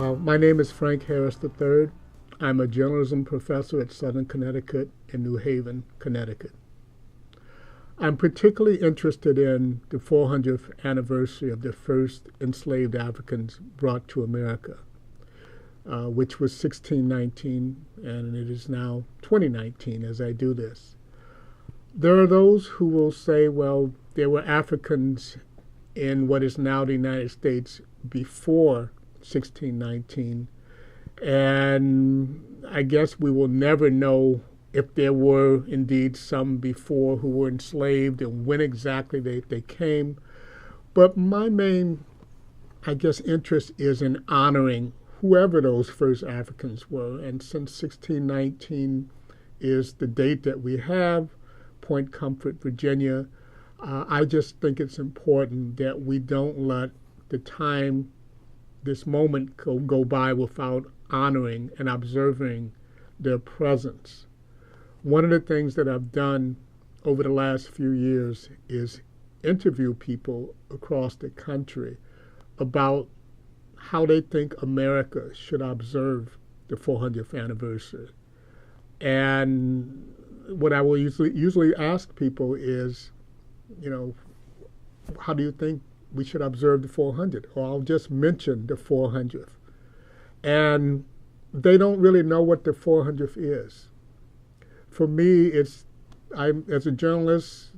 My name is Frank Harris III. I'm a journalism professor at Southern Connecticut in New Haven, Connecticut. I'm particularly interested in the 400th anniversary of the first enslaved Africans brought to America, which was 1619, and it is now 2019 as I do this. There are those who will say, well, there were Africans in what is now the United States before 1619, and I guess we will never know if there were indeed some before who were enslaved and when exactly they came. But my main, I guess, interest is in honoring whoever those first Africans were. And since 1619 is the date that we have, Point Comfort, Virginia, I just think it's important that we don't let the time, this moment go by without honoring and observing their presence. One of the things that I've done over the last few years is interview people across the country about how they think America should observe the 400th anniversary. And what I will usually ask people is, how do you think we should observe the 400th? Or I'll just mention the 400th. And they don't really know what the 400th is. For me, I'm as a journalist,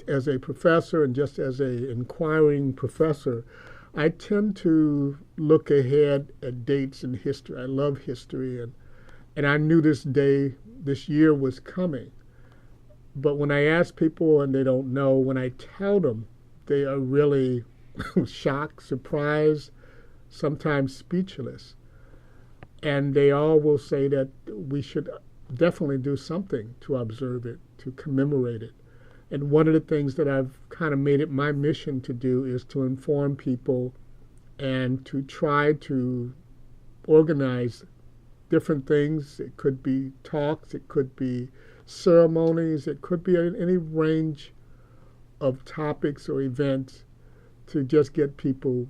as a professor, and just as an inquiring professor, I tend to look ahead at dates in history. I love history, and I knew this year was coming. But when I ask people and they don't know, when I tell them, they are really shocked, surprised, sometimes speechless. And they all will say that we should definitely do something to observe it, to commemorate it. And one of the things that I've kind of made it my mission to do is to inform people and to try to organize different things. It could be talks, it could be ceremonies, it could be any range of topics or events to just get people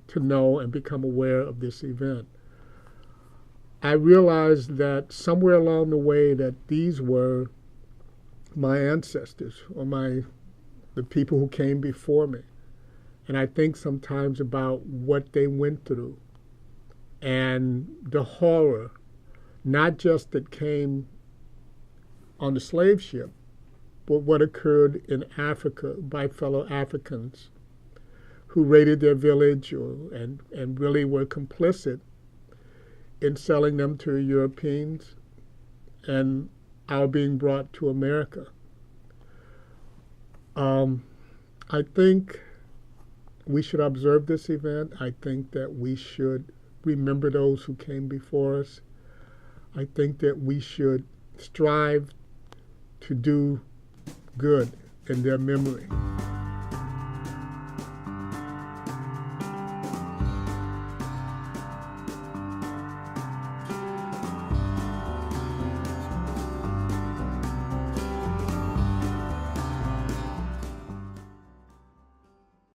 to know and become aware of this event. I realized that somewhere along the way that these were my ancestors or the people who came before me. And I think sometimes about what they went through and the horror, not just that came on the slave ship, but what occurred in Africa by fellow Africans who raided their village and really were complicit in selling them to Europeans and our being brought to America. I think we should observe this event. I think that we should remember those who came before us. I think that we should strive to do good in their memory.